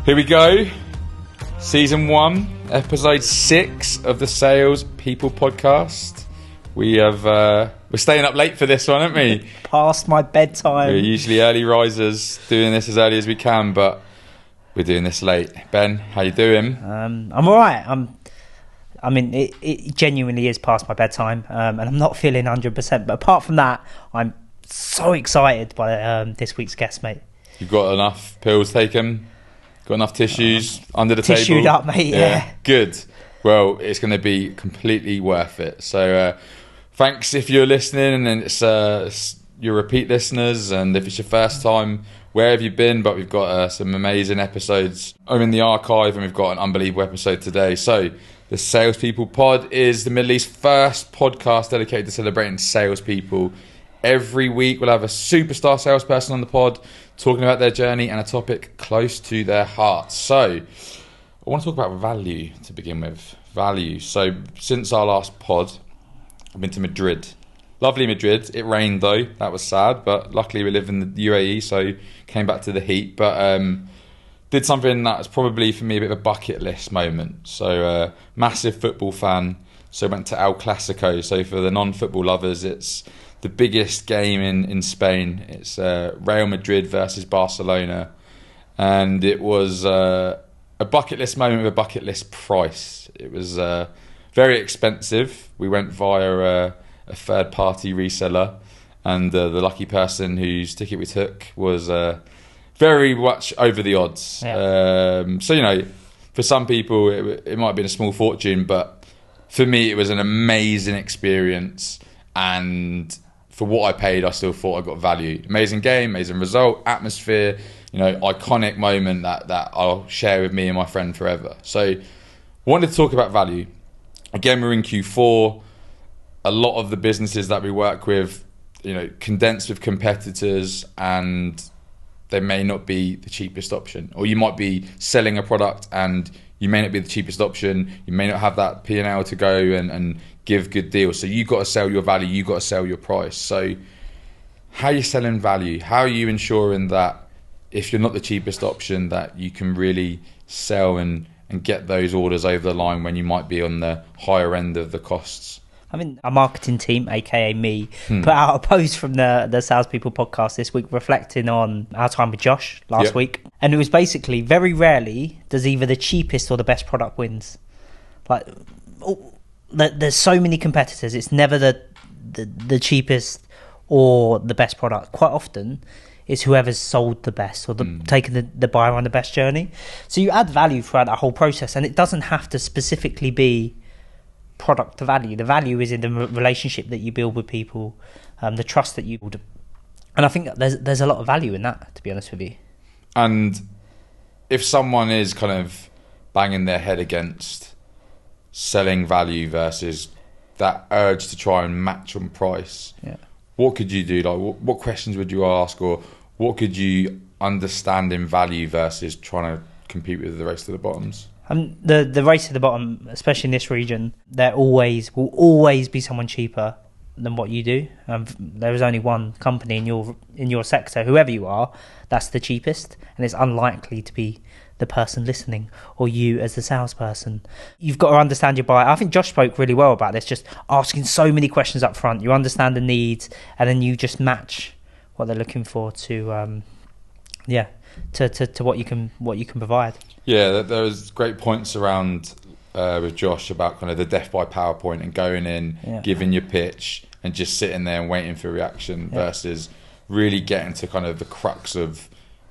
Here we go. Season 1, episode 6 of the Sales People podcast. We're staying up late for this one, aren't we? Past my bedtime. We're usually early risers, doing this as early as we can, but we're doing this late. Ben, how you doing? I'm all right. It genuinely is past my bedtime, and I'm not feeling 100%. But apart from that, I'm so excited by this week's guest, mate. You've got enough pills taken? Got enough tissues under the table? Tissued up, mate, yeah. Good. Well, it's going to be completely worth it. So thanks if you're listening, and it's your repeat listeners, and if it's your first time, where have you been? But we've got some amazing episodes in the archive, and we've got an unbelievable episode today. So the Salespeople Pod is the Middle East's first podcast dedicated to celebrating salespeople. Every week we'll have a superstar salesperson on the pod talking about their journey and a topic close to their hearts. So I want to talk about value to begin with. Value. So since our last pod, I've been to Madrid. Lovely Madrid. It rained though. That was sad, but luckily we live in the UAE, so came back to the heat. But did something that was probably for me a bit of a bucket list moment. So massive football fan. So went to El Clasico. So for the non-football lovers, it's the biggest game in Spain. It's Real Madrid versus Barcelona. And it was a bucket list moment with a bucket list price. It was very expensive. We went via a third-party reseller. And the lucky person whose ticket we took was very much over the odds. Yeah. So, for some people, it might have been a small fortune. But for me, it was an amazing experience. And for what I paid, I still thought I got value. Amazing game, amazing result, atmosphere, iconic moment that I'll share with me and my friend forever. So I wanted to talk about value. Again, we're in Q4. A lot of the businesses that we work with, condensed with competitors, and they may not be the cheapest option. Or you might be selling a product and you may not be the cheapest option. You may not have that P&L to go and give good deals. So you've got to sell your value. You've got to sell your price. So how are you selling value? How are you ensuring that if you're not the cheapest option, that you can really sell and get those orders over the line when you might be on the higher end of the costs? Our marketing team, aka me, put out a post from the Salespeople podcast this week reflecting on our time with Josh last week. And it was basically, very rarely does either the cheapest or the best product wins. There's so many competitors. It's never the cheapest or the best product. Quite often, it's whoever's sold the best or taken the buyer on the best journey. So you add value throughout that whole process, and it doesn't have to specifically be product to value. The value is in the relationship that you build with people, the trust that you build. And I think there's a lot of value in that, to be honest with you. And if someone is kind of banging their head against selling value versus that urge to try and match on price, what could you do? What questions would you ask, or what could you understand in value versus trying to compete with the race to the bottoms? The race to the bottom, especially in this region, there will always be someone cheaper than what you do. There is only one company in your sector, whoever you are, that's the cheapest, and it's unlikely to be the person listening or you as the salesperson. You've got to understand your buyer. I think Josh spoke really well about this, just asking so many questions up front. You understand the needs, and then you just match what they're looking for to what you can provide. Yeah, there was great points around with Josh about kind of the death by PowerPoint and going in, giving your pitch and just sitting there and waiting for reaction versus really getting to kind of the crux of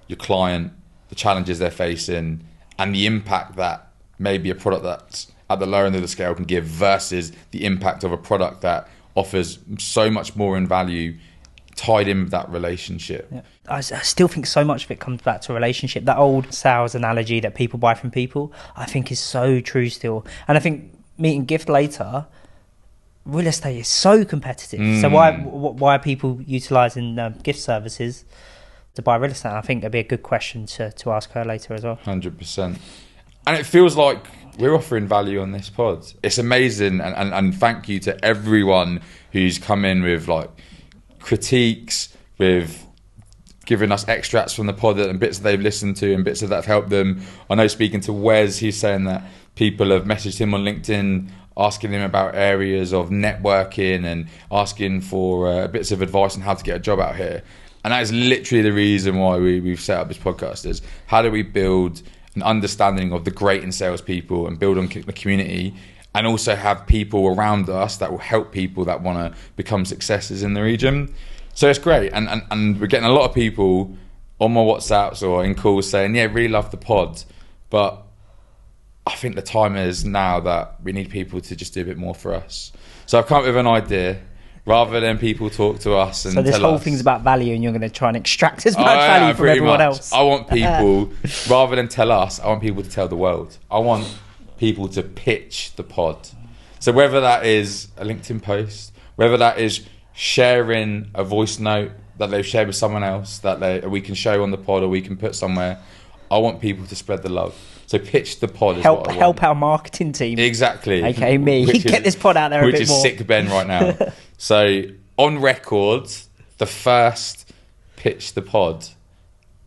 your client, the challenges they're facing, and the impact that maybe a product that's at the lower end of the scale can give versus the impact of a product that offers so much more in value tied in with that relationship. I still think so much of it comes back to a relationship. That old sales analogy that people buy from people, I think is so true still. And I think meeting Gift later, real estate is so competitive. So why are people utilising gift services to buy real estate? I think that'd be a good question to ask her later as well. 100%. And it feels like we're offering value on this pod. It's amazing, and thank you to everyone who's come in with critiques, with giving us extracts from the pod and bits that they've listened to and bits that have helped them. I know speaking to Wes, he's saying that people have messaged him on LinkedIn asking him about areas of networking and asking for bits of advice on how to get a job out here. And that is literally the reason why we've set up this podcast, is how do we build an understanding of the great in salespeople and build on the community, and also have people around us that will help people that want to become successes in the region. So it's great. And we're getting a lot of people on my WhatsApps or in calls saying, yeah, really love the pod, but I think the time is now that we need people to just do a bit more for us. So I've come up with an idea, rather than people talk to us and tell us. So this whole thing's about value, and you're going to try and extract as much value from everyone else. I want people, rather than tell us, I want people to tell the world. I want people to pitch the pod. So whether that is a LinkedIn post, whether that is sharing a voice note that they've shared with someone else that we can show on the pod or we can put somewhere, I want people to spread the love. So pitch the pod is what I want. Help our marketing team. Exactly. Okay, me. Get this pod out there a bit more. Which is sick Ben right now. So on record, the first pitch the pod,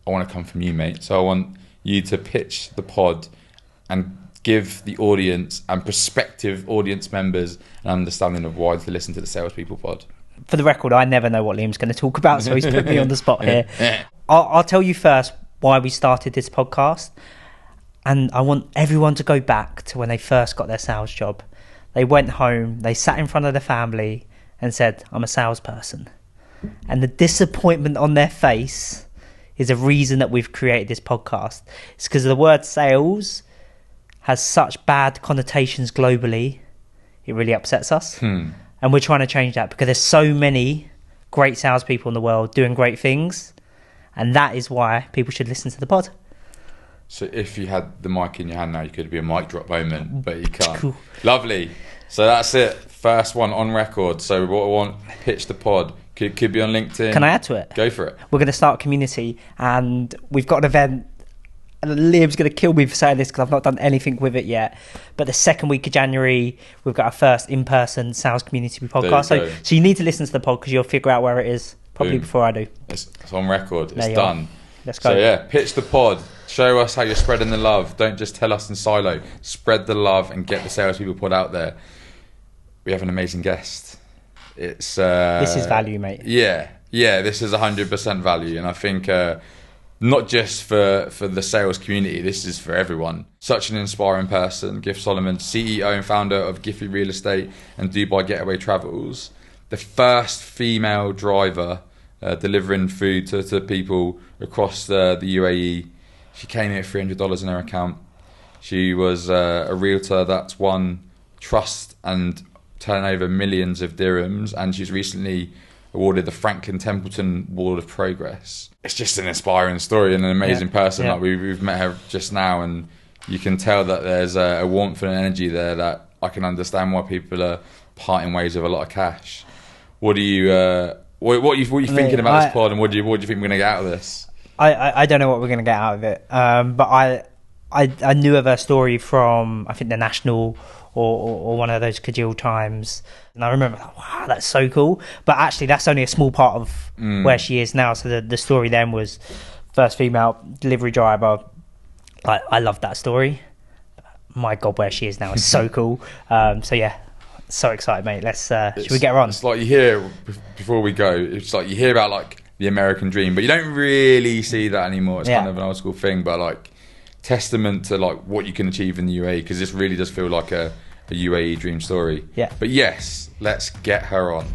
I want to come from you, mate. So I want you to pitch the pod and give the audience and prospective audience members an understanding of why to listen to the Salespeople pod. For the record, I never know what Liam's going to talk about, so he's put me on the spot here. I'll tell you first why we started this podcast. And I want everyone to go back to when they first got their sales job. They went home, they sat in front of their family and said, I'm a salesperson. And the disappointment on their face is a reason that we've created this podcast. It's because the word sales has such bad connotations globally, it really upsets us. And we're trying to change that, because there's so many great salespeople in the world doing great things. And that is why people should listen to the pod. So if you had the mic in your hand now, you could be a mic drop moment, but you can't. Cool. Lovely. So that's it. First one on record. So what I want, pitch the pod. Could be on LinkedIn. Can I add to it? Go for it. We're going to start a community, and we've got an event. And Liam's going to kill me for saying this because I've not done anything with it yet. But the second week of January, we've got our first in-person sales community podcast. So you need to listen to the pod, because you'll figure out where it is probably before I do. It's on record. It's done. Let's go. So yeah, pitch the pod. Show us how you're spreading the love. Don't just tell us in silo. Spread the love and get the Salespeople pod out there. We have an amazing guest. It's this is value, mate. Yeah, this is 100% value, and I think not just for the sales community, this is for everyone. Such an inspiring person. Giff Solomon, CEO and founder of Giffy Real Estate and Dubai Getaway Travels, the first female driver delivering food to people across the UAE. She came here with $300 in her account. She was a realtor that's won trust and turned over millions of dirhams, and she's recently awarded the Franklin Templeton Award of Progress. It's just an inspiring story and an amazing person. Like we've met her just now, and you can tell that there's a warmth and an energy there that I can understand why people are parting ways with a lot of cash. What are you thinking about this pod, and what do you think we're going to get out of this? I don't know what we're going to get out of it, but I knew of her story from, I think, the National or one of those Kajil Times, and I remember, wow, that's so cool. But actually, that's only a small part of where she is now. So the story then was first female delivery driver. I love that story. My God, where she is now is so cool. So yeah, so excited, mate. Should we get her on? It's like you hear, before we go, it's like you hear about like the American dream, but you don't really see that anymore. It's kind of an old school thing, but like testament to like what you can achieve in the UAE, because this really does feel like a UAE dream story. Yeah. But yes, let's get her on.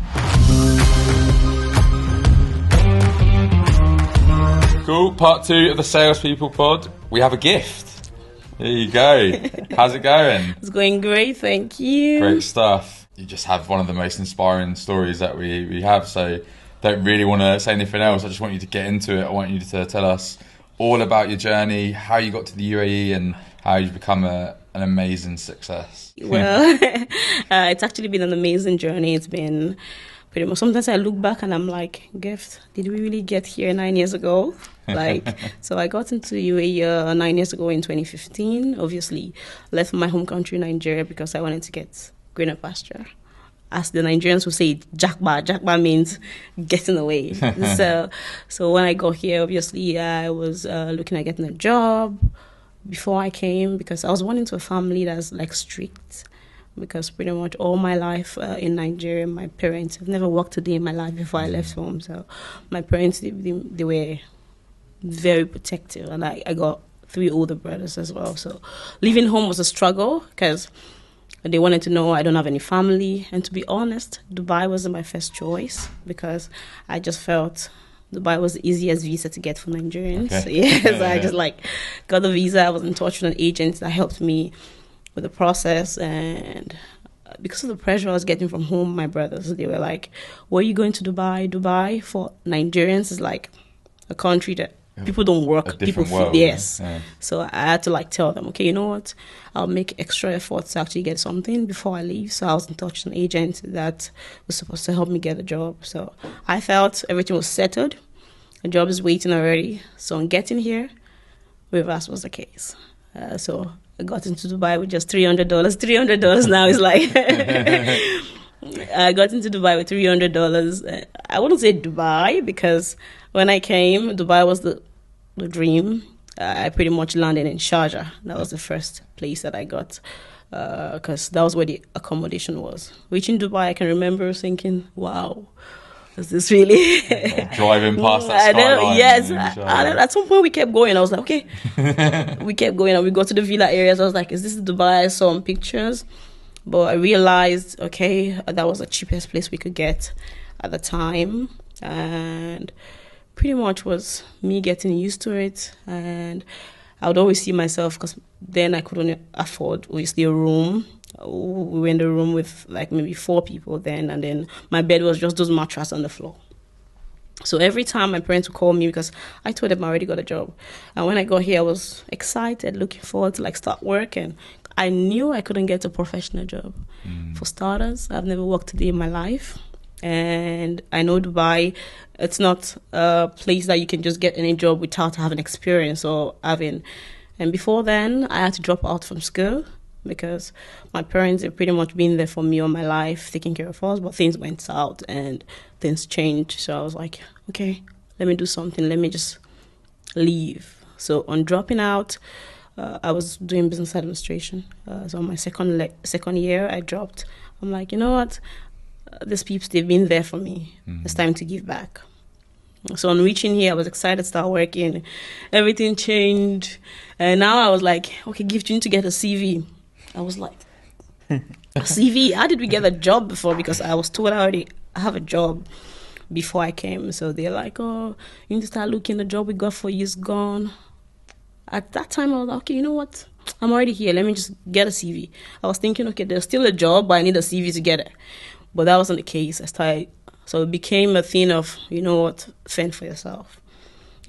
Cool. Part 2 of the Salespeople pod. We have a gift. There you go. How's it going? It's going great, thank you. Great stuff. You just have one of the most inspiring stories that we have, so don't really want to say anything else. I just want you to get into it. I want you to tell us all about your journey, how you got to the UAE, and how you've become an amazing success. Well, it's actually been an amazing journey. It's been pretty much, sometimes I look back and I'm like, Gift, did we really get here 9 years ago? So I got into UAE 9 years ago in 2015. Obviously, left my home country, Nigeria, because I wanted to get greener pasture. as the Nigerians would say, jakba. Jakba means getting away. So when I got here, obviously, I was looking at getting a job before I came, because I was born into a family that's like strict. Because pretty much all my life in Nigeria, my parents have never worked a day in my life before I left home. So my parents, they were very protective, and I got 3 older brothers as well. So leaving home was a struggle, because they wanted to know I don't have any family. And to be honest, Dubai wasn't my first choice, because I just felt Dubai was the easiest visa to get for Nigerians. Okay. Yes, I just got the visa. I was in touch with an agent that helped me with the process, and because of the pressure I was getting from home, my brothers, they were like, "Were you going to Dubai? Dubai for Nigerians is like a country that people don't work, people world, yes." Yeah. So I had to tell them, okay, you know what? I'll make extra efforts to actually get something before I leave. So I was in touch with an agent that was supposed to help me get a job. So I felt everything was settled. A job is waiting already. So on getting here, reverse was the case. So I got into Dubai with just $300. $300 now is like... I got into Dubai with $300. I wouldn't say Dubai, because when I came, Dubai was the dream. I pretty much landed in Sharjah. That was the first place that I got, because that was where the accommodation was. Reaching Dubai, I can remember thinking, wow, is this really... Driving past that skyline. Yes. At some point we kept going. I was like, okay. We kept going, and we got to the villa areas. I was like, is this Dubai? I saw on pictures. But I realized, okay, that was the cheapest place we could get at the time. And pretty much was me getting used to it. And I would always see myself, because then I couldn't afford, obviously, a room. We were in the room with like maybe 4 people then. And then my bed was just those mattresses on the floor. So every time my parents would call me, because I told them I already got a job. And when I got here, I was excited, looking forward to start working. I knew I couldn't get a professional job. For starters, I've never worked a day in my life. And I know Dubai, it's not a place that you can just get any job without having experience or having... And before then, I had to drop out from school, because my parents have pretty much been there for me all my life, taking care of us. But things went south and things changed. So I was like, okay, let me do something. Let me just leave. So on dropping out... I was doing business administration. So my second year, I dropped. I'm like, you know what? These peeps, they've been there for me. It's time to give back. So on reaching here, I was excited to start working. Everything changed. And now I was like, okay, Gift, you need to get a CV. I was like, a CV? How did we get a job before? Because I was told I already have a job before I came. So they're like, oh, you need to start looking. The job we got for you is gone. At that time, I was like, okay, you know what? I'm already here. Let me just get a CV. I was thinking, okay, there's still a job, but I need a CV to get it. But that wasn't the case. So it became a thing of, you know what, fend for yourself.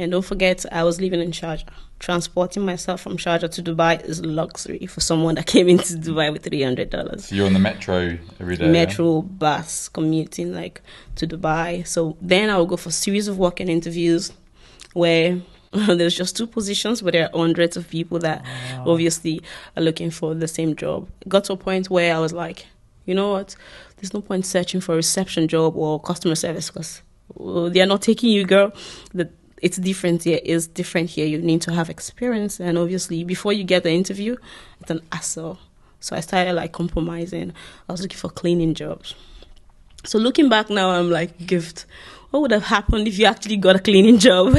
And don't forget, I was living in Sharjah. Transporting myself from Sharjah to Dubai is luxury for someone that came into Dubai with $300. So you're on the metro every day? Metro, bus, commuting to Dubai. So then I would go for a series of working interviews where... There's just 2 positions, but there are hundreds of people that obviously are looking for the same job. It got to a point where I was like, you know what? There's no point searching for a reception job or customer service, because they are not taking you, girl. It's different here. It's different here. You need to have experience. And obviously, before you get the interview, it's an hassle. So I started compromising. I was looking for cleaning jobs. So looking back now, I'm like, Gift, what would have happened if you actually got a cleaning job?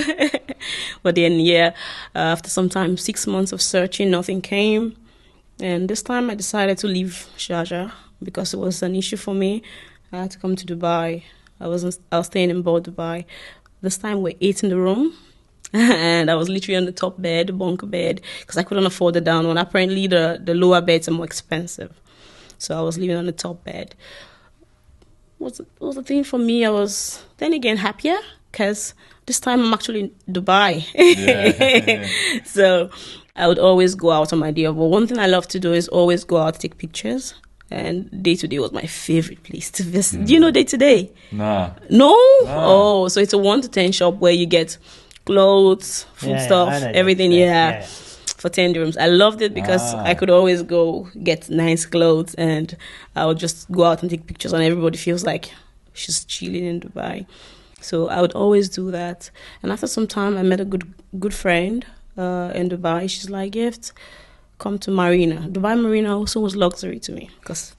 But then, after some time, 6 months of searching, nothing came. And this time I decided to leave Sharjah because it was an issue for me. I had to come to Dubai. I was staying in board Dubai. This time we're 8 in the room. And I was literally on the top bed, bunker bed, because I couldn't afford the down one. Apparently the lower beds are more expensive. So I was living on the top bed. What was the thing for me? I was then again happier because this time I'm actually in Dubai. Yeah. So I would always go out on my day off. But one thing I love to do is always go out to take pictures. And Day to Day was my favorite place to visit. Do you know Day to Day? Nah. No? Oh, so it's a 1 to 10 shop where you get clothes, food stuff, everything. Yeah. for 10 dirhams. I loved it because I could always go get nice clothes, and I would just go out and take pictures, and everybody feels like she's chilling in Dubai. So I would always do that. And after some time, I met a good friend in Dubai. She's like, Gift, come to Marina. Dubai Marina also was luxury to me, because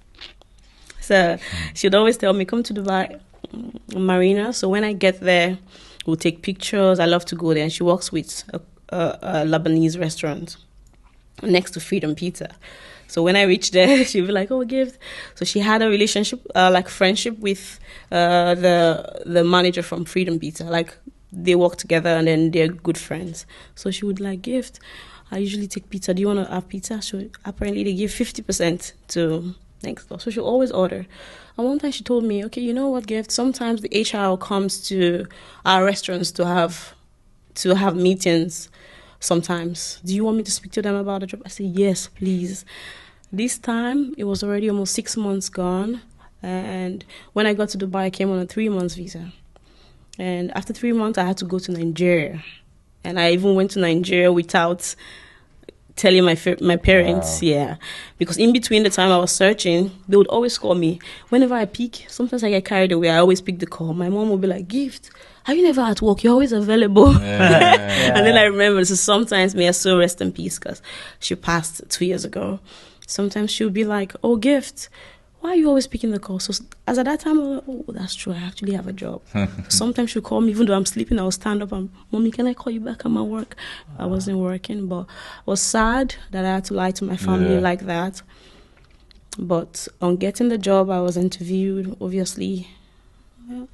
so she'd always tell me, come to Dubai Marina. So when I get there, we'll take pictures. I love to go there. And she works with a Lebanese restaurant next to Freedom Pizza. So when I reached there, she'd be like, oh, Gift. So she had a relationship, like friendship with the manager from Freedom Pizza. Like, they work together and then they're good friends. So she would like, Gift, I usually take pizza. Do you want to have pizza? So apparently they give 50% to next door. So she'll always order. And one time she told me, okay, you know what, Gift? Sometimes the HR comes to our restaurants to have meetings. Sometimes, do you want me to speak to them about the job? I said, yes, please. This time, it was already almost 6 months gone. And when I got to Dubai, I came on a 3-month visa. And after 3 months, I had to go to Nigeria. And I even went to Nigeria without telling my parents. Wow. Yeah. Because in between the time I was searching, they would always call me. Whenever I pick, sometimes I get carried away. I always pick the call. My mom would be like, Gift, are you never at work? You're always available. Yeah. And then I remember, so sometimes, may I so rest in peace, because she passed 2 years ago. Sometimes she would be like, oh, Gift, why are you always picking the call? So as at that time, I was like, oh, that's true. I actually have a job. Sometimes she'll call me, even though I'm sleeping, I'll stand up and, Mommy, can I call you back? I'm at work. I wasn't working, but I was sad that I had to lie to my family like that. But on getting the job, I was interviewed, obviously.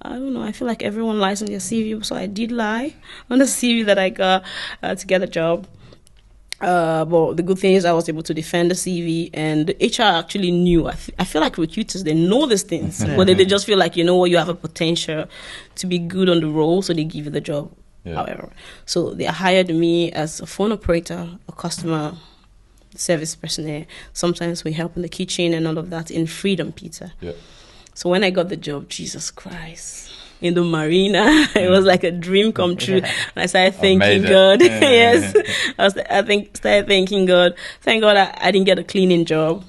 I don't know. I feel like everyone lies on their CV, so I did lie on the CV that I got to get a job. But the good thing is I was able to defend the CV, and the HR actually knew. I feel like recruiters, they know these things, but they just feel like, you know what, you have a potential to be good on the role, so they give you the job. However, so they hired me as a phone operator, a customer service personnel. Sometimes we help in the kitchen and all of that in Freedom Pizza. Yeah. So when I got the job, Jesus Christ, in the marina, it was like a dream come true. And I started thanking God. Yes, started thanking God. Thank God I didn't get a cleaning job.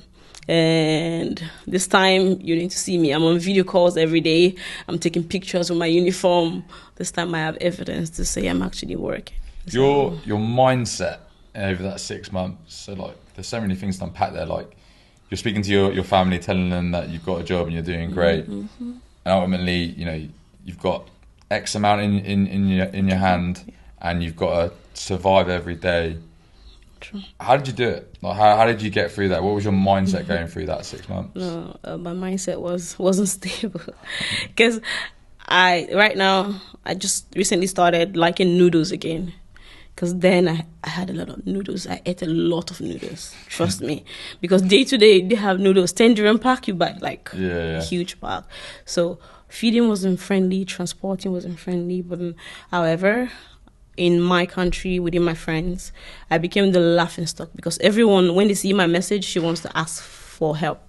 And this time, you need to see me. I'm on video calls every day. I'm taking pictures with my uniform. This time I have evidence to say I'm actually working. So, your mindset over that 6 months, so like there's so many things to unpack there. Like, you're speaking to your family, telling them that you've got a job and you're doing great. Mm-hmm. And ultimately, you know, you've got X amount in your hand, and you've got to survive every day. True. How did you do it? Like, how did you get through that? What was your mindset going through that 6 months? No, my mindset wasn't stable, because right now I just recently started liking noodles again. Because then I had a lot of noodles. I ate a lot of noodles. Trust me. Because day to day, they have noodles. 10 dirham pack, you buy like a huge pack. So feeding wasn't friendly. Transporting wasn't friendly. But however, in my country, within my friends, I became the laughing stock. Because everyone, when they see my message, she wants to ask for help.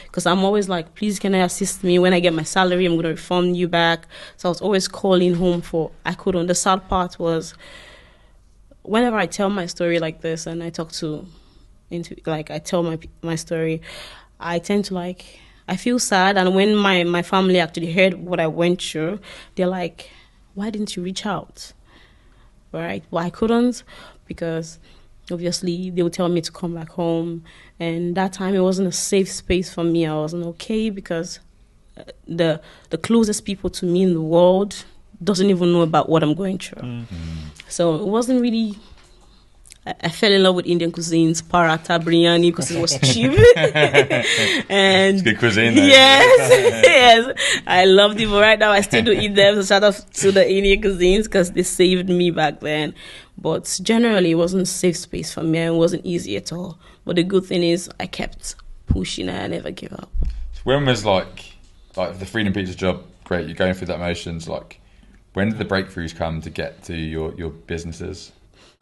Because I'm always like, please, can I assist me? When I get my salary, I'm going to refund you back. So I was always calling home for, I couldn't. The sad part was, whenever I tell my story like this, and I talk I tell my story, I tend to I feel sad. And when my family actually heard what I went through, they're like, why didn't you reach out? Right? Well, I couldn't, because obviously they would tell me to come back home. And that time it wasn't a safe space for me. I wasn't okay, because the closest people to me in the world doesn't even know about what I'm going through. Mm-hmm. So it wasn't really... I fell in love with Indian cuisines, paratha, biryani, because it was cheap. And it's good cuisine, though. Yes, yes. I loved it, but right now I still do eat them. So shout out to the Indian cuisines, because they saved me back then. But generally, it wasn't a safe space for me. It wasn't easy at all. But the good thing is, I kept pushing and I never gave up. So when was like the Freedom Pizza job, great, you're going through that motions, when did the breakthroughs come to get to your businesses?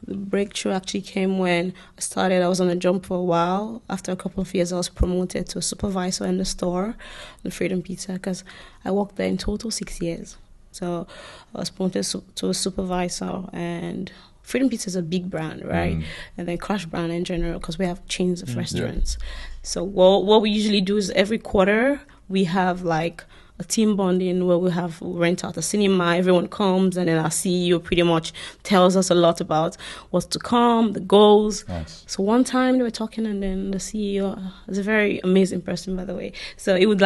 The breakthrough actually came when I was on a job for a while. After a couple of years, I was promoted to a supervisor in the store, the Freedom Pizza, because I worked there in total 6 years. So I was promoted to a supervisor, and Freedom Pizza is a big brand, right? And then Crush brand in general, because we have chains of restaurants. So what we usually do is every quarter we have like a team bonding where we rent out a cinema. Everyone comes, and then our CEO pretty much tells us a lot about what's to come, the goals. Nice. So one time they were talking, and then the CEO is a very amazing person, by the way. So it was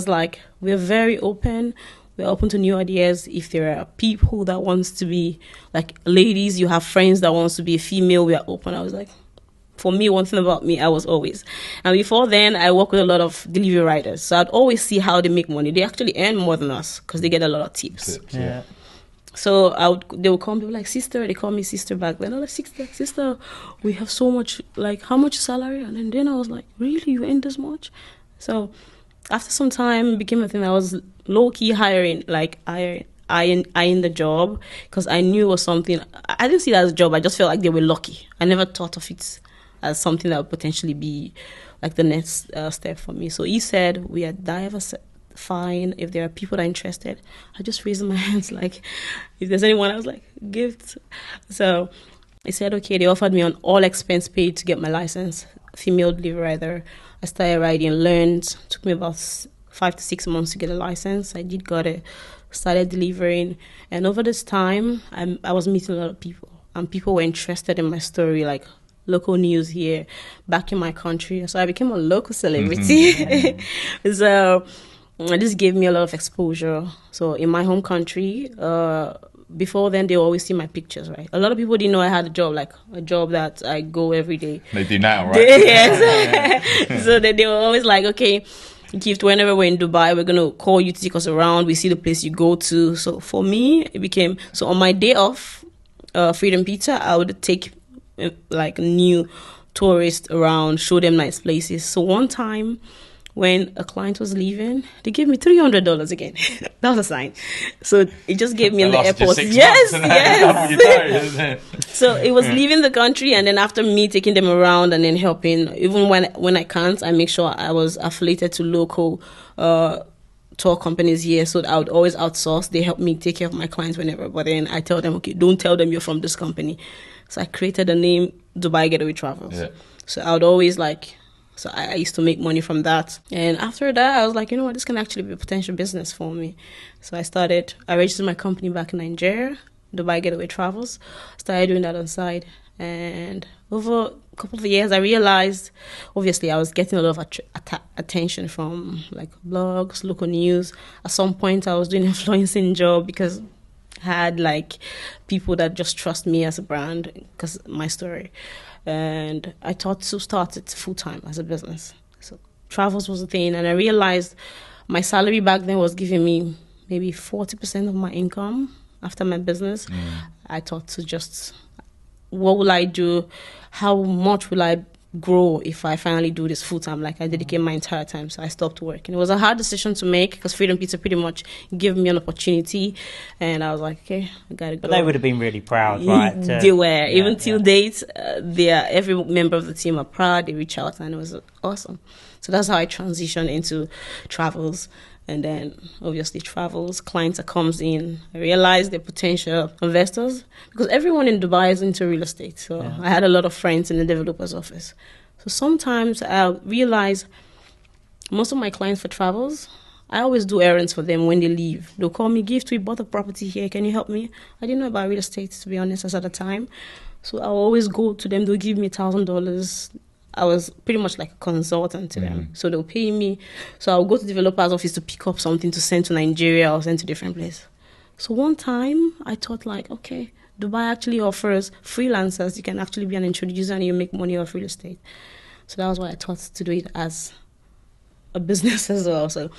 like we're very open. We're open to new ideas. If there are people that wants to be like ladies, you have friends that wants to be a female, we are open. I was like, for me, one thing about me, I was always. And before then, I work with a lot of delivery riders. So I'd always see how they make money. They actually earn more than us because they get a lot of tips. Yeah. So they would call me like, sister. They call me sister back then. I was like, sister, we have so much, like, how much salary? And then I was like, really? You earn this much? So after some time, it became a thing. I was low-key hiring, like, eyeing the job because I knew it was something. I didn't see it as a job. I just felt like they were lucky. I never thought of it as something that would potentially be like the next step for me. So he said, we are diverse, fine. If there are people that are interested, I just raised my hands like, if there's anyone, I was like, gifts. So he said, okay, they offered me an all expense paid to get my license, female delivery rider. I started riding, learned, took me about 5 to 6 months to get a license. I got it, started delivering. And over this time, I was meeting a lot of people, and people were interested in my story, like local news here, back in my country. So I became a local celebrity. So this gave me a lot of exposure. So in my home country, before then, they always see my pictures, right? A lot of people didn't know I had a job that I go every day. They do now, right? Yes. So they were always like, okay, Gift, whenever we're in Dubai, we're going to call you to take us around. We see the place you go to. So for me, it became, so on my day off, Freedom Pizza, I would take like new tourists around, show them nice places. So one time when a client was leaving, they gave me $300 again. That was a sign. So it just gave me in the airport. Yes. So it was leaving the country, and then after me taking them around and then helping, even when I can't, I make sure I was affiliated to local tour companies here, so that I would always outsource. They help me take care of my clients whenever, but then I tell them, okay, don't tell them you're from this company. So I created the name Dubai Getaway Travels. Yeah. So I would always so I used to make money from that. And after that, I was like, you know what, this can actually be a potential business for me. So I registered my company back in Nigeria, Dubai Getaway Travels. Started doing that on side. And over a couple of years, I realized, obviously, I was getting a lot of attention from like blogs, local news. At some point, I was doing an influencing job because I had like people that just trust me as a brand because of my story. And I thought to start it full-time as a business. So travels was a thing, and I realized my salary back then was giving me maybe 40% of my income after my business. I thought to just, what will I do? How much will I grow if I finally do this full-time? Like, I dedicate my entire time, so I stopped work. And it was a hard decision to make because Freedom Pizza pretty much gave me an opportunity, and I was like, okay, I gotta go. But they would have been really proud, right? They were. Even till date, every member of the team are proud. They reach out, and it was awesome. So that's how I transitioned into travels. And then, obviously, travels, clients that comes in, I realized the potential investors, because everyone in Dubai is into real estate. So I had a lot of friends in the developer's office. So sometimes I realize most of my clients for travels, I always do errands for them when they leave. They'll call me, Gift, we bought a property here. Can you help me? I didn't know about real estate, to be honest, as at the time. So I'll always go to them. They'll give me $1,000. I was pretty much like a consultant to them. So they'll pay me. So I'll go to the developer's office to pick up something to send to Nigeria or send to different places. So one time I thought like, okay, Dubai actually offers freelancers. You can actually be an introducer and you make money off real estate. So that was why I thought to do it as a business as well. So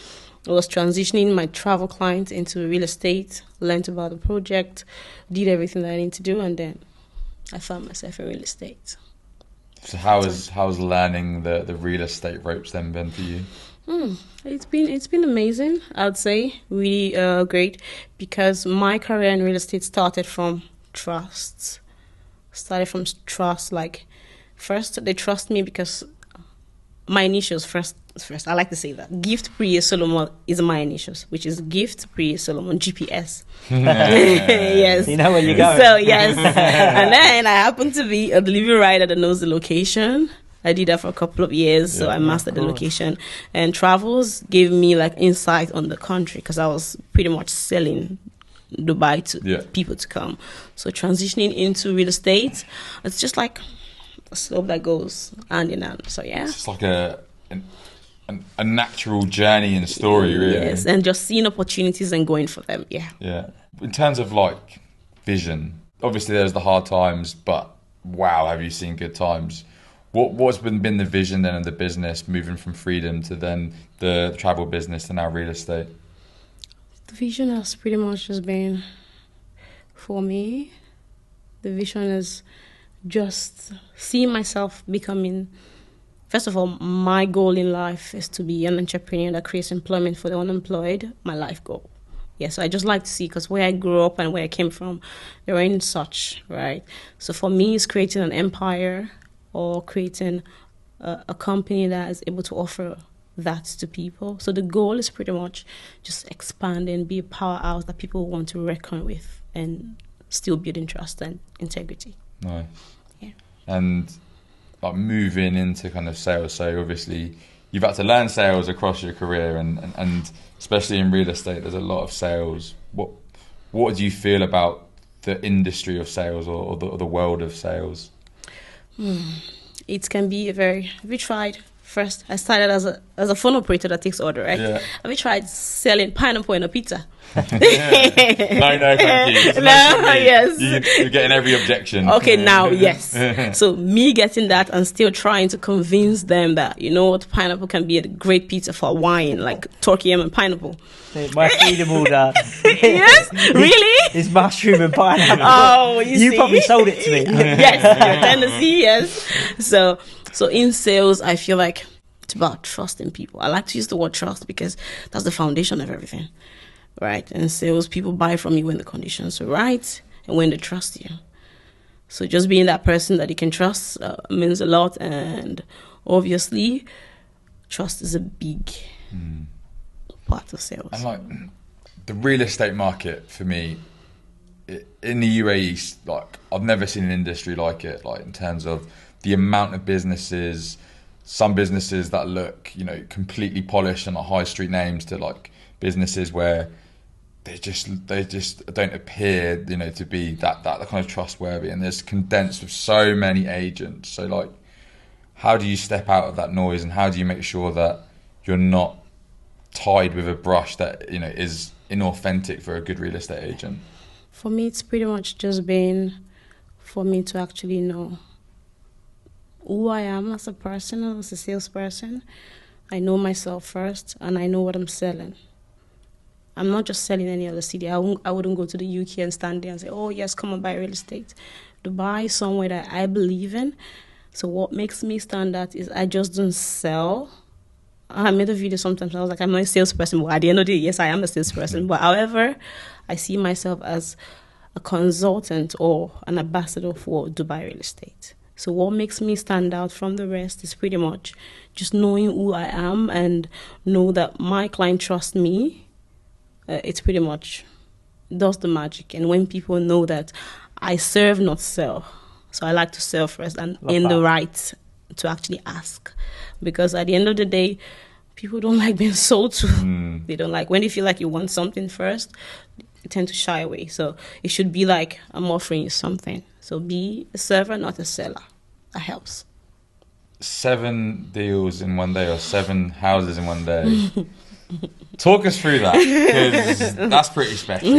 I was transitioning my travel clients into real estate, learned about the project, did everything that I need to do, and then I found myself in real estate. So how's learning the real estate ropes then been for you? It's been amazing, I'd say. Really great, because my career in real estate started from trust. Like, first they trust me because my initials first first, I like to say that Gift Pre Solomon is my initials, which is Gift Pre Solomon GPS. Yes. You know where you're going. So, yes. And then I happen to be a delivery rider that knows the location. I did that for a couple of years, so I mastered the location. And travels gave me like insight on the country because I was pretty much selling Dubai to people to come. So transitioning into real estate, it's just like a slope that goes hand in hand. So yeah, it's just like a natural journey and story, really. Yes, and just seeing opportunities and going for them. Yeah. In terms of like vision, obviously there's the hard times, but wow, have you seen good times? What's been the vision then of the business, moving from freedom to then the travel business to now real estate? The vision has pretty much just been, for me, the vision is just seeing myself becoming, first of all, my goal in life is to be an entrepreneur that creates employment for the unemployed, my life goal. Yeah, so I just like to see, because where I grew up and where I came from, there ain't such, right? So for me, it's creating an empire or creating a company that is able to offer that to people. So the goal is pretty much just expand and be a powerhouse that people want to reckon with and still building trust and integrity. Nice. Yeah. And like moving into kind of sales, so obviously you've had to learn sales across your career and especially in real estate there's a lot of sales. What do you feel about the industry of sales or the world of sales? It can be have you tried? First, I started as a phone operator that takes order, right? Yeah. Have you tried selling pineapple in a pizza? No, thank you. Yes. You're getting every objection. Okay, now, yes. So me getting that and still trying to convince them that, you know what, pineapple can be a great pizza for wine, like turkey and pineapple. My freedom order. Yes? Really? It's mushroom and pineapple. Oh, you see? probably sold it to me. Yes, your tendency, yes. So in sales, I feel like it's about trusting people. I like to use the word trust because that's the foundation of everything, right? And sales, people buy from you when the conditions are right and when they trust you. So just being that person that you can trust means a lot. And obviously, trust is a big part of sales. And like the real estate market for me in the UAE, like I've never seen an industry like it, like in terms of the amount of businesses, some businesses that look, you know, completely polished and like high street names to like businesses where they just don't appear, you know, to be that kind of trustworthy, and there's condensed with so many agents. So like, how do you step out of that noise and how do you make sure that you're not tied with a brush that, you know, is inauthentic for a good real estate agent? For me, it's pretty much just been for me to actually know who I am as a person, as a salesperson. I know myself first, and I know what I'm selling. I'm not just selling any other city. I wouldn't go to the UK and stand there and say, oh, yes, come and buy real estate. Dubai is somewhere that I believe in. So what makes me stand out is I just don't sell. I made a video sometimes. I was like, I'm not a salesperson. But at the end of the day, yes, I am a salesperson. But however, I see myself as a consultant or an ambassador for Dubai real estate. So what makes me stand out from the rest is pretty much just knowing who I am and know that my client trusts me. It's pretty much does the magic. And when people know that I serve, not sell. So I like to sell first and in the right to actually ask. Because at the end of the day, people don't like being sold to. They don't like, when they feel like you want something first, they tend to shy away. So it should be like, I'm offering you something. So be a server, not a seller. That helps. 7 deals in one day or 7 houses in one day. Talk us through that, because that's pretty special.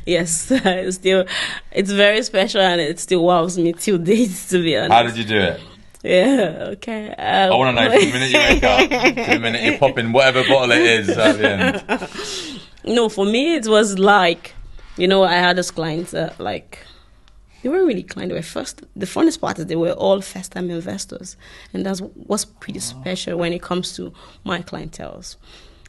Yes, it's very special and it still wows me till days, to be honest. How did you do it? Yeah, okay. I want to know from the minute you wake up to the minute you're popping whatever bottle it is at the end. No, for me it was like, you know, I had this client they weren't really clients. They were the funnest part is they were all first-time investors. And that's what's pretty special when it comes to my clientele.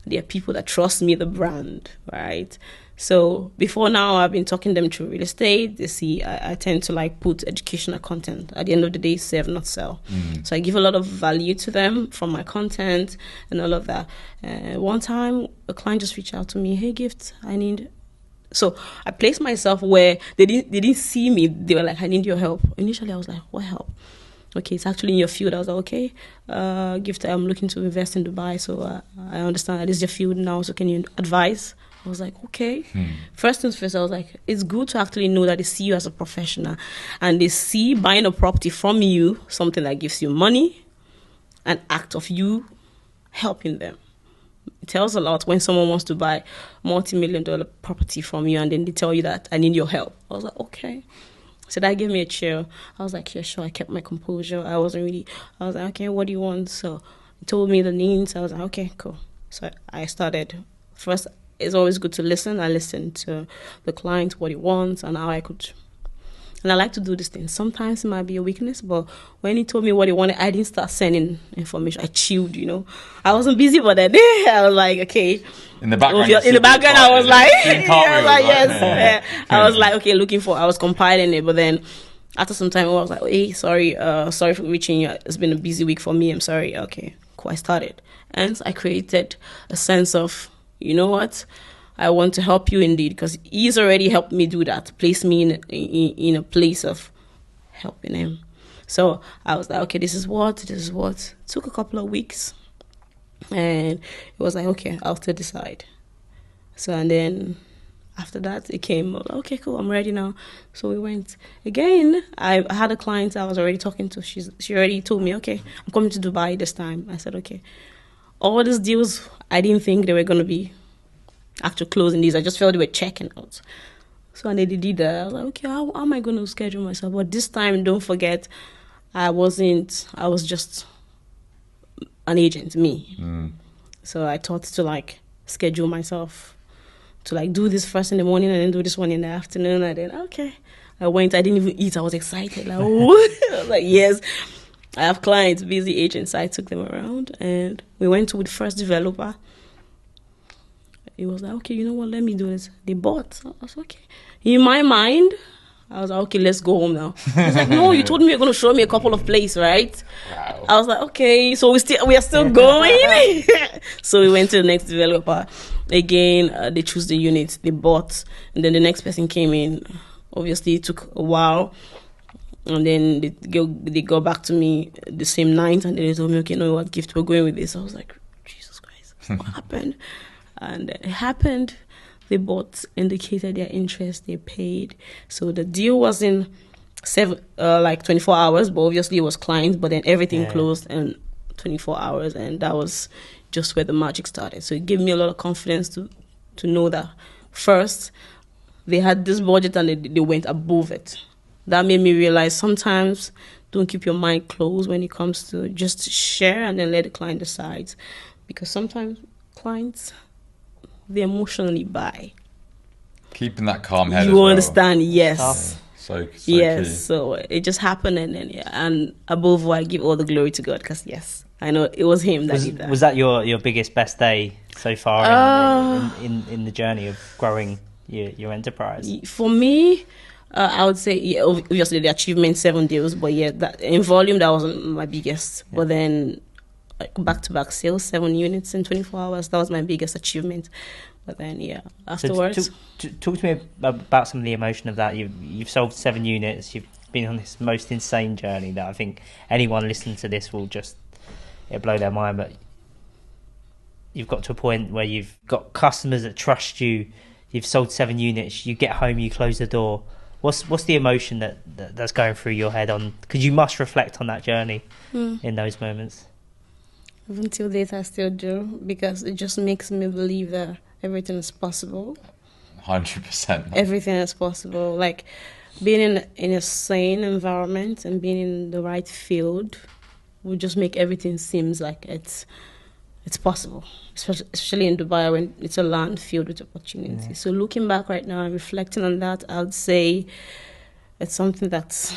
There are people that trust me, the brand, right? So before now, I've been talking them through real estate. They see I tend to like put educational content. At the end of the day, serve, not sell. So I give a lot of value to them from my content and all of that. One time, a client just reached out to me, hey, Gift, I need... So I placed myself where they didn't see me. They were like, I need your help. Initially, I was like, what help? Okay, it's actually in your field. I was like, okay, Gift, I'm looking to invest in Dubai. So I understand that this is your field now. So can you advise? I was like, okay. First things first, I was like, it's good to actually know that they see you as a professional and they see buying a property from you, something that gives you money, an act of you helping them. It tells a lot when someone wants to buy multi-million-dollar property from you and then they tell you that I need your help. I was like, okay. So that gave me a chill. I was like, yeah, sure. I kept my composure. I was like, okay, what do you want? So he told me the needs. I was like, okay, cool. So I started. First, it's always good to listen. I listened to the client, what he wants, and how I could. And I like to do these things. Sometimes it might be a weakness, but when he told me what he wanted, I didn't start sending information. I chilled, I wasn't busy, but then I was like, okay. In the background, I was like, yes. Yeah. I was like, okay, I was compiling it, but then after some time, I was like, hey, sorry for reaching you. It's been a busy week for me. I'm sorry. Okay, cool. I started. And I created a sense of, you know what? I want to help you indeed, because he's already helped me do that, place me in a place of helping him. So I was like, okay, this is what. It took a couple of weeks. And it was like, okay, I'll still decide. So, and then after that, it came, okay, cool, I'm ready now. So we went. Again, I had a client I was already talking to. She already told me, okay, I'm coming to Dubai this time. I said, okay. All these deals, I didn't think they were going to be actual closing these. I just felt they were checking out. So and they did that. I was like, okay, how am I going to schedule myself? But this time, don't forget, I was just an agent, me. So I thought to like schedule myself to like do this first in the morning and then do this one in the afternoon. And then, okay. I went, I didn't even eat. I was excited. Like, oh. I was like, yes. I have clients, busy agents. So I took them around and we went to the first developer. He was like, okay, you know what, let me do this. They bought. I was like, okay. In my mind, I was like, okay, let's go home now. He's like, no, you told me you're going to show me a couple of places, right? Wow. I was like, okay, so we are still going. So we went to the next developer. Again, they chose the unit, they bought. And then the next person came in. Obviously, it took a while. And then they got back to me the same night. And then they told me, okay, you know what, Gift, we're going with this. I was like, Jesus Christ, what happened? And it happened. They both indicated their interest. They paid. So the deal was in 24 hours, but obviously it was clients. But then everything closed in 24 hours, and that was just where the magic started. So it gave me a lot of confidence to know that first they had this budget and they went above it. That made me realize sometimes don't keep your mind closed when it comes to just share and then let the client decide, because sometimes clients, they emotionally buy. Keeping that calm head. You understand? Yes. So yes. key. So it just happened, and then and above all, I give all the glory to God, because yes, I know it was Him that did that. Was that your biggest, best day so far in the journey of growing your enterprise? For me, I would say obviously the achievement 7 deals, but that in volume that wasn't my biggest. But then back-to-back sales, 7 units in 24 hours. That was my biggest achievement. But then, afterwards. So talk to me about some of the emotion of that. You've sold 7 units. You've been on this most insane journey that I think anyone listening to this will it'll blow their mind. But you've got to a point where you've got customers that trust you. You've sold 7 units. You get home, you close the door. What's the emotion that's going through your head on? Because you must reflect on that journey in those moments. Even till date, I still do, because it just makes me believe that everything is possible. 100%. Everything is possible. Like being in a sane environment and being in the right field will just make everything seems like it's possible. Especially in Dubai, when it's a land filled with opportunity. Yeah. So looking back right now and reflecting on that, I would say it's something that's,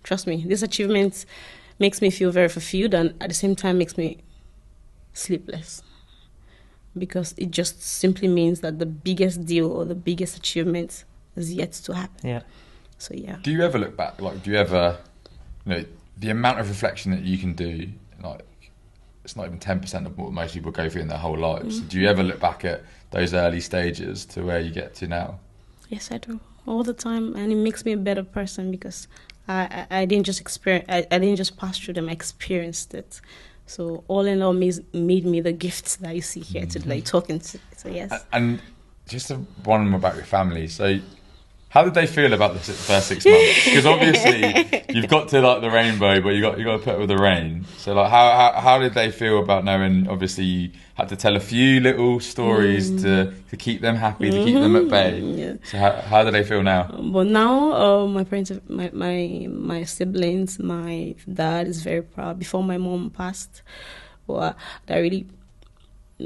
trust me, this achievement makes me feel very fulfilled and at the same time makes me sleepless. because it just simply means that the biggest deal or the biggest achievement is yet to happen. Yeah. So yeah. Do you ever look back? Like, do you ever, the amount of reflection that you can do, like, it's not even 10% of what most people go through in their whole lives. So do you ever look back at those early stages to where you get to now? Yes, I do, all the time, and it makes me a better person because I didn't just experience. I didn't just pass through them. I experienced it. So all in all, made me the gifts that you see here today, talking to. So yes. And just one more about your family. So, how did they feel about the first 6 months? Because obviously you've got to like the rainbow, but you got to put up with the rain. So like, how did they feel about knowing? Obviously, you had to tell a few little stories to keep them happy, to keep them at bay. Yeah. So how do they feel now? But now, my parents, my siblings, my dad is very proud. Before my mom passed, well, that really,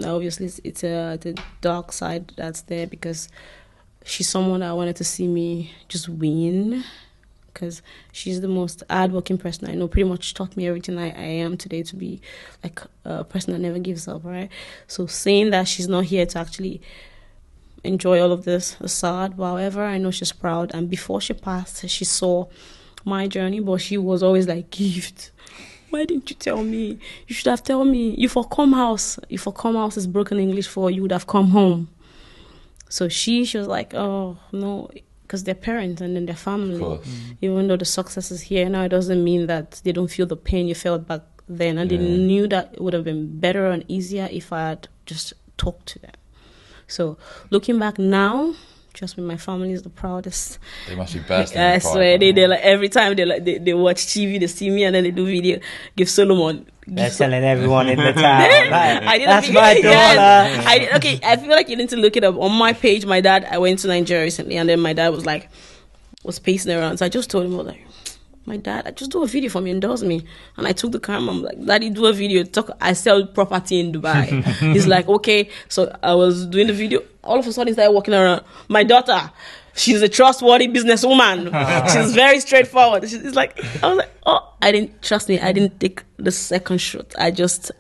obviously, it's a dark side that's there because she's someone that wanted to see me just win, because she's the most hardworking person I know. Pretty much taught me everything I am today to be like a person that never gives up, right? So saying that she's not here to actually enjoy all of this is sad. But however, I know she's proud. And before she passed, she saw my journey, but she was always like, Gift, why didn't you tell me? You should have told me. You for come house. If for come house is broken English for, you would have come home. So she was like, oh, no, because they're parents and then their family. Even though the success is here now, it doesn't mean that they don't feel the pain you felt back then. And they knew that it would have been better and easier if I had just talked to them. So looking back now, trust me, my family is the proudest. They must be bursting. I swear, they like every time they watch TV, they see me and then they do video. Give Solomon. They're telling everyone in the town. Like, that's my daughter. Yes. Okay, I feel like you need to look it up. On my page, my dad, I went to Nigeria recently, and then my dad was pacing around. So I just told him, I was like, my dad, I just do a video for me, endorse me. And I took the camera, I'm like, Daddy, do a video. I sell property in Dubai. He's like, okay. So I was doing the video. All of a sudden, he started walking around. My daughter, she's a trustworthy businesswoman. She's very straightforward. I was like, oh, I didn't take the second shot. I just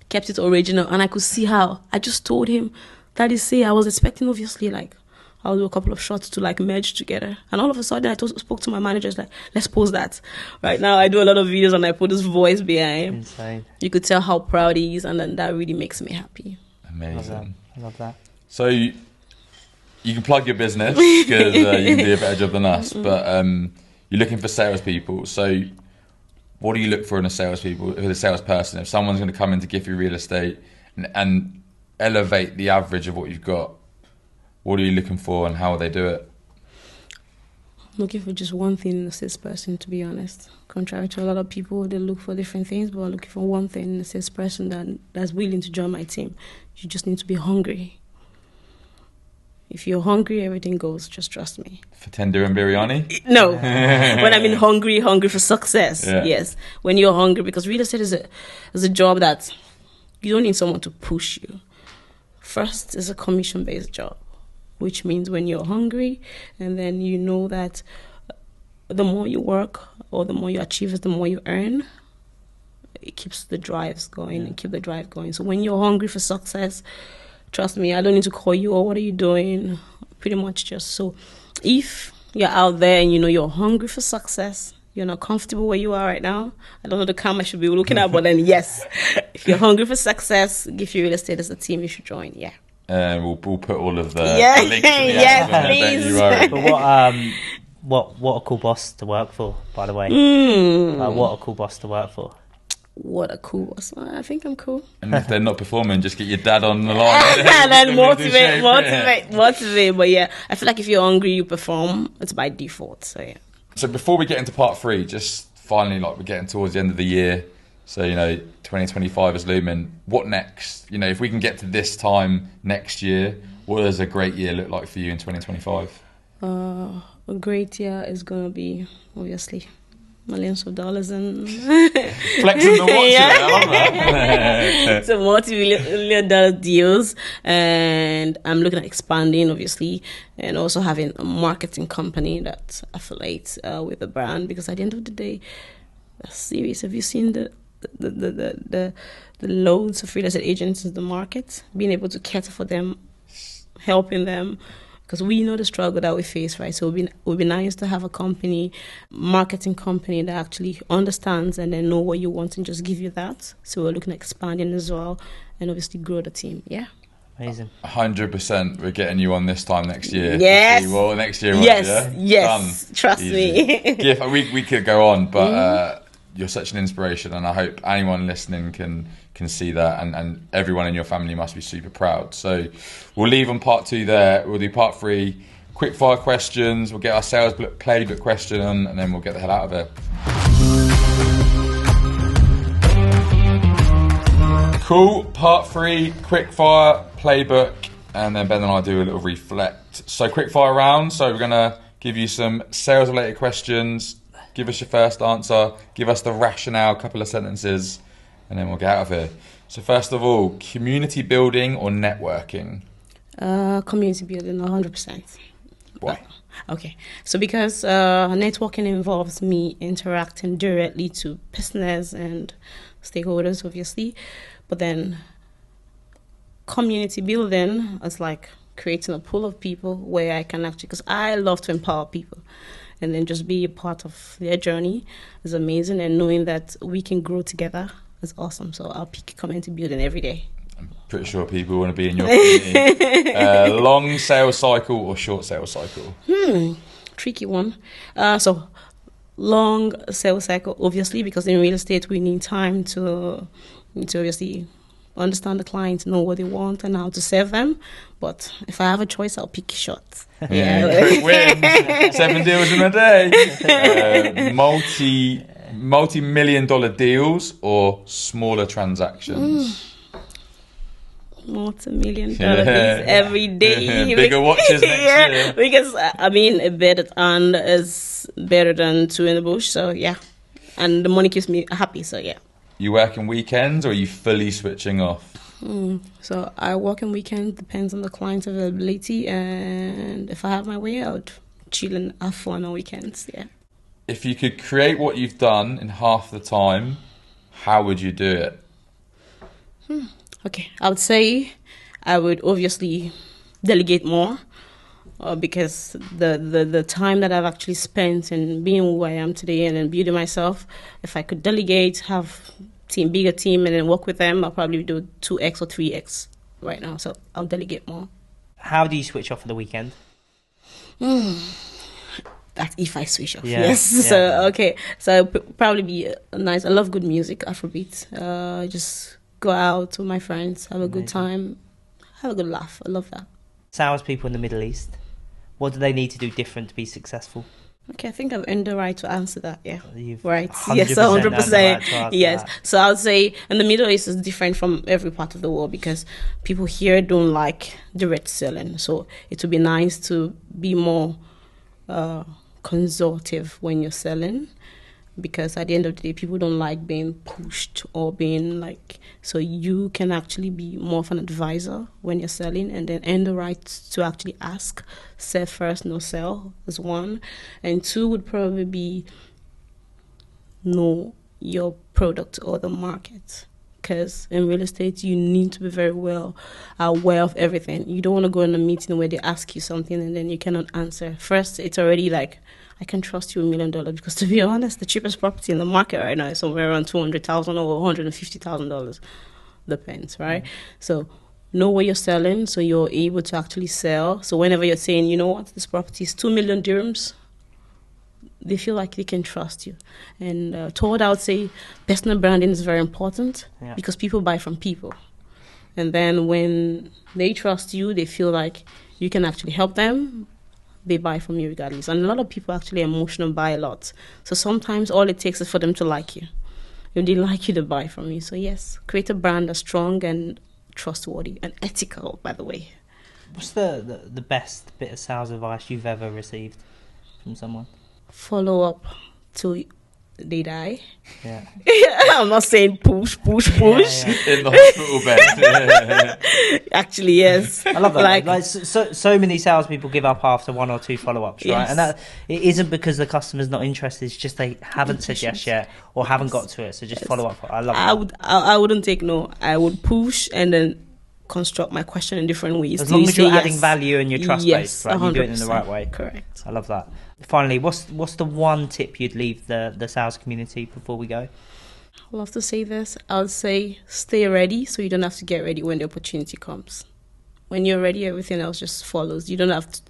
kept it original. And I could see how. I just told him, Daddy, say, I was expecting, obviously, like, I'll do a couple of shots to like merge together. And all of a sudden, I spoke to my manager. It's like, let's post that. Right now, I do a lot of videos and I put this voice behind. Insane. You could tell how proud he is, and then that really makes me happy. Amazing. I love that. So you can plug your business because you can do a better job than us. But you're looking for salespeople. So what do you look for in a salesperson? If someone's going to come into Giffy Real Estate and elevate the average of what you've got, what are you looking for and how will they do it? I'm looking for just one thing in a salesperson, to be honest. Contrary to a lot of people, they look for different things, but I'm looking for one thing in a salesperson that's willing to join my team. You just need to be hungry. If you're hungry, everything goes. Just trust me. For tender and biryani? No. When I mean hungry for success. Yeah. Yes. When you're hungry, because real estate is a job that you don't need someone to push you. First, it's a commission-based job, which means when you're hungry and then you know that the more you work or the more you achieve is the more you earn, it keeps the drives going and keep the drive going. So when you're hungry for success, trust me, I don't need to call you, or what are you doing? Pretty much just so. If you're out there and you know you're hungry for success, you're not comfortable where you are right now, I don't know the camera I should be looking at, but then yes, if you're hungry for success, Giffy Real Estate is a team you should join, yeah. We'll put all of the links in the yes, please. But what a cool boss to work for, by the way. What a cool boss to work for. What a cool boss. I think I'm cool. And if they're not performing, just get your dad on the line. And then motivate. But yeah, I feel like if you're hungry, you perform. It's by default, so yeah. So before we get into part 3, just finally, like, we're getting towards the end of the year. So, 2025 is looming. What next? If we can get to this time next year, what does a great year look like for you in 2025? A great year is going to be, obviously, millions of dollars and... Flexing the watch, I love that. So multi-million dollar deals. And I'm looking at expanding, obviously, and also having a marketing company that affiliates with the brand. Because at the end of the day, that's serious. Have you seen the loads of real estate agents in the market, being able to cater for them, helping them, because we know the struggle that we face, right? So it would be nice to have a company, marketing company that actually understands and then know what you want and just give you that. So we're looking at expanding as well and obviously grow the team. Yeah. Amazing. 100%. We're getting you on this time next year. Yes. Well, next year. Yes. Yeah? Yes. Done. Trust Easy. me. Giff, we could go on, but you're such an inspiration, and I hope anyone listening can see that, and everyone in your family must be super proud. So we'll leave on part 2 there. We'll do part 3, quick fire questions. We'll get our sales playbook question on, and then we'll get the hell out of here. Cool. Part 3, quick fire playbook, and then Ben and I do a little reflect. So quick fire round. So we're gonna give you some sales related questions. Give us your first answer. Give us the rationale, a couple of sentences, and then we'll get out of here. So first of all, community building or networking? Community building, 100%. Why? Okay, so because networking involves me interacting directly to business and stakeholders, obviously, but then community building is like creating a pool of people where I can actually, because I love to empower people, and then just be a part of their journey is amazing, and knowing that we can grow together is awesome. So I'll pick community building every day. I'm pretty sure people want to be in your community. Long sales cycle or short sales cycle? Tricky one. So long sales cycle, obviously, because in real estate we need time to obviously understand the client, know what they want and how to serve them. But if I have a choice, I'll pick short. Quick win. 7 deals in a day. Multi-million dollar deals or smaller transactions? Multi-million dollar deals every day. Bigger watches next year. Because a bed at hand is better than 2 in the bush. So yeah, and the money keeps me happy. So yeah. You working weekends or are you fully switching off? So I work on weekends, depends on the client's availability, and if I have my way out, chill and have fun on weekends. Yeah. If you could create what you've done in half the time, how would you do it? Okay, I would say I would obviously delegate more, because the time that I've actually spent in being who I am today and then building myself, if I could delegate, have bigger team, and then work with them, I'll probably do 2x or 3x right now. So I'll delegate more. How do you switch off for the weekend? That's if I switch off. Yeah, Yes. yeah. So okay. So it'll probably be nice. I love good music, Afrobeat. Just go out with my friends, have a good time, have a good laugh. I love that. Salespeople in the Middle East, what do they need to do different to be successful? Okay, I think I've earned the right to answer that. Yeah. You've Right. 100% Yes, earned the 100%. right to answer Yes. that. So I would say in the Middle East is different from every part of the world because people here don't like direct selling. So it would be nice to be more consultative when you're selling, because at the end of the day, people don't like being pushed or being like, so you can actually be more of an advisor when you're selling, and then earn the right to actually ask. Sell first, no sell is one. And 2 would probably be know your product or the market. Because in real estate, you need to be very well aware of everything. You don't want to go in a meeting where they ask you something and then you cannot answer. First, it's already like, I can trust you $1 million, because to be honest, the cheapest property in the market right now is somewhere around $200,000 or $150,000. Depends, right? So know what you're selling so you're able to actually sell. So whenever you're saying, you know what, this property is 2 million dirhams, they feel like they can trust you. And third, I would say personal branding is very important, because people buy from people. And then when they trust you, they feel like you can actually help them. They buy from you regardless. And a lot of people actually emotional buy a lot. So sometimes all it takes is for them to like you. If they like you, to buy from you. So yes, create a brand that's strong and trustworthy and ethical, by the way. What's the best bit of sales advice you've ever received from someone? Follow up till they die. Yeah. I'm not saying push. Yeah. In the hospital bed. Actually, yes. I love that. Like so many salespeople give up after 1 or 2 follow-ups, right? Yes. And that it isn't because the customer's not interested. It's just they haven't said yes yet or haven't got to it. So just follow up. I love that. I wouldn't take no. I would push and then construct my question in different ways. As long as you're say adding value and you're trust-based, right? You do it in the 100%. right way. Correct. I love that. Finally, what's the one tip you'd leave the sales community before we go? I love to say this. I would say stay ready so you don't have to get ready when the opportunity comes. When you're ready, everything else just follows. You don't have to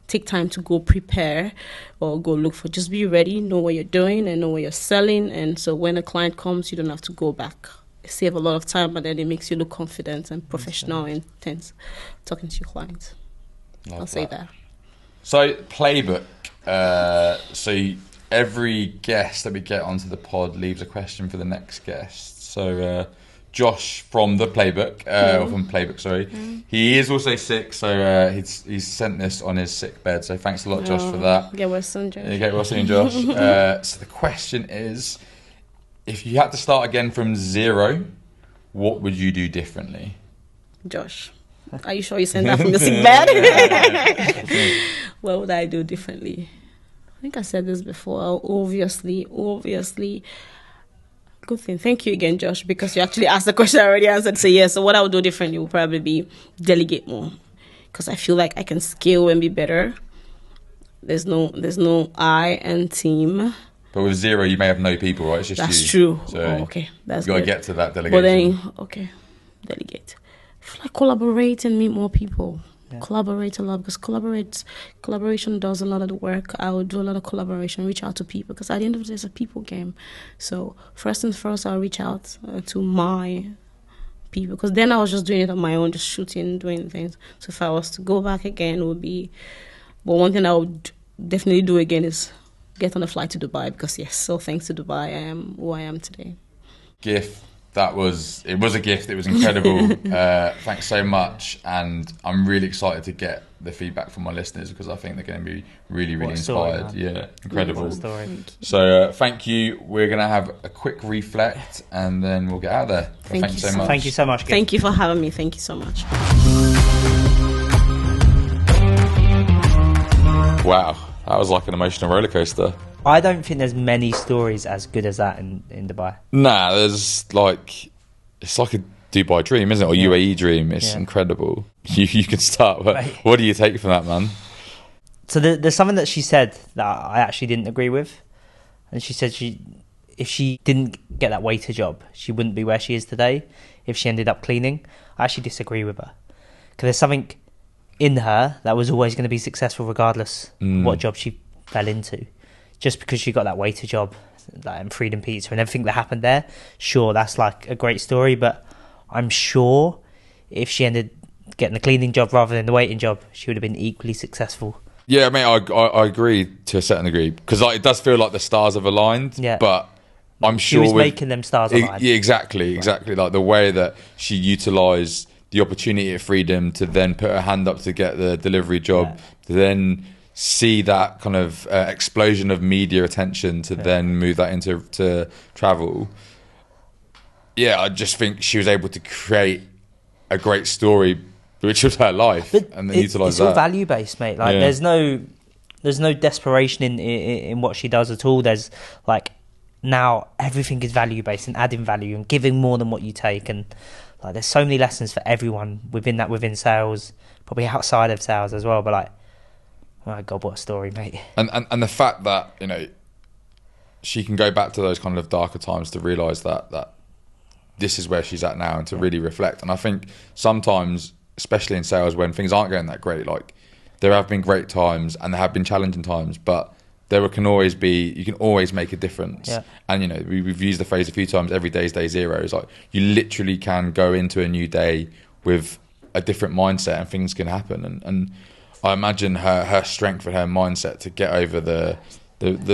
take time to go prepare or go look for. Just be ready, know what you're doing and know what you're selling. And so when a client comes, you don't have to go back. Save a lot of time, but then it makes you look confident and professional and tense talking to your clients. I'll say that. So playbook. So every guest that we get onto the pod leaves a question for the next guest. So Josh from the playbook, or from Playbook, sorry, he is also sick. So he's sent this on his sick bed. So thanks a lot, Josh, for that. Get well soon, Josh. Get well soon, Josh. So the question is, if you had to start again from zero, what would you do differently? Josh, are you sure you sent that from the sick bed? What would I do differently? I think I said this before. Obviously. Good thing. Thank you again, Josh, because you actually asked the question. I already answered. So yes. So what I would do differently would probably be delegate more, because I feel like I can scale and be better. There's no I and team. But with zero, you may have no people, right? It's just That's you. true. So Okay. That's you got to good. get to that delegation. But then, delegate. I feel like collaborate and meet more people. Yeah. Collaborate a lot, because collaboration does a lot of the work. I would do a lot of collaboration, reach out to people, because at the end of the day, it's a people game. So first and first, I'll reach out to my people, because then I was just doing it on my own, just shooting, doing things. So if I was to go back again, it would be... But one thing I would definitely do again is get on a flight to Dubai, because yes, so thanks to Dubai, I am who I am today. Gift. It was a gift. It was incredible. Thanks so much, and I'm really excited to get the feedback from my listeners, because I think they're going to be really, really inspired. Yeah, incredible. So thank you. We're going to have a quick reflect, and then we'll get out there. Thank you so much. Thank you so much. Gift. Thank you for having me. Thank you so much. Wow, that was like an emotional roller coaster. I don't think there's many stories as good as that in Dubai. Nah, it's like a Dubai dream, isn't it? Or UAE dream. It's incredible. You can start. What do you take from that, man? So there's something that she said that I actually didn't agree with. And she said if she didn't get that waiter job, she wouldn't be where she is today if she ended up cleaning. I actually disagree with her. Because there's something in her that was always going to be successful regardless what job she fell into. Just because she got that waiter job, like, and Freedom Pizza and everything that happened there, sure, that's like a great story, but I'm sure if she ended getting the cleaning job rather than the waiting job, she would have been equally successful. Yeah, mate, I agree to a certain degree, because it does feel like the stars have aligned. Yeah, but I'm sure she was making them stars align. Yeah, exactly. Like the way that she utilised the opportunity at Freedom to then put her hand up to get the delivery job, to then see that kind of explosion of media attention, to then move that into travel. Yeah, I just think she was able to create a great story, which was her life, and then utilise that. It's all value based, mate. Like there's no desperation in what she does at all. There's like, now everything is value based and adding value and giving more than what you take, and like there's so many lessons for everyone within sales, probably outside of sales as well. But like, oh my God, what a story, mate. And the fact that, she can go back to those kind of darker times to realise that this is where she's at now, and to really reflect. And I think sometimes, especially in sales, when things aren't going that great, like there have been great times and there have been challenging times, but you can always make a difference. Yeah. And we've used the phrase a few times, every day is day zero. It's like you literally can go into a new day with a different mindset and things can happen. And I imagine her strength and her mindset to get over the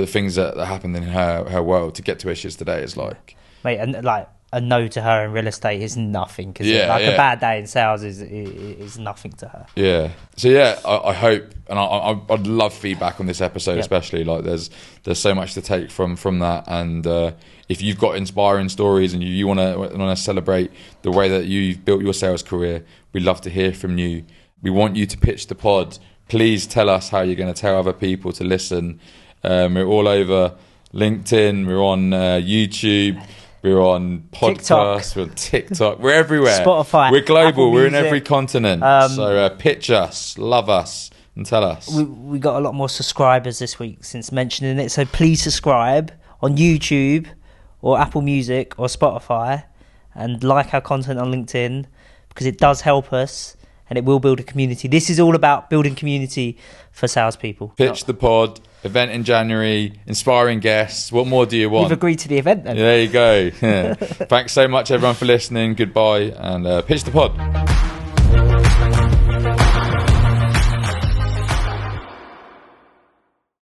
things that happened in her world, to get to where she is today, is like... Mate, and like a no to her in real estate is nothing. Cause a bad day in sales is nothing to her. Yeah. So yeah, I hope, and I'd love feedback on this episode, especially. Like, there's so much to take from that, and if you've got inspiring stories and you want to celebrate the way that you've built your sales career, we'd love to hear from you. We want you to pitch the pod. Please tell us how you're going to tell other people to listen. We're all over LinkedIn. We're on YouTube. We're on podcasts. We're on TikTok. We're everywhere. Spotify. We're global. Apple We're in Music. every continent. So pitch us, love us, and tell us. We got a lot more subscribers this week since mentioning it. So please subscribe on YouTube or Apple Music or Spotify, and like our content on LinkedIn, because it does help us and it will build a community. This is all about building community for salespeople. Pitch the pod. Event in January, inspiring guests. What more do you want? You've agreed to the event then. There you go. Thanks so much, everyone, for listening. Goodbye, and pitch the pod.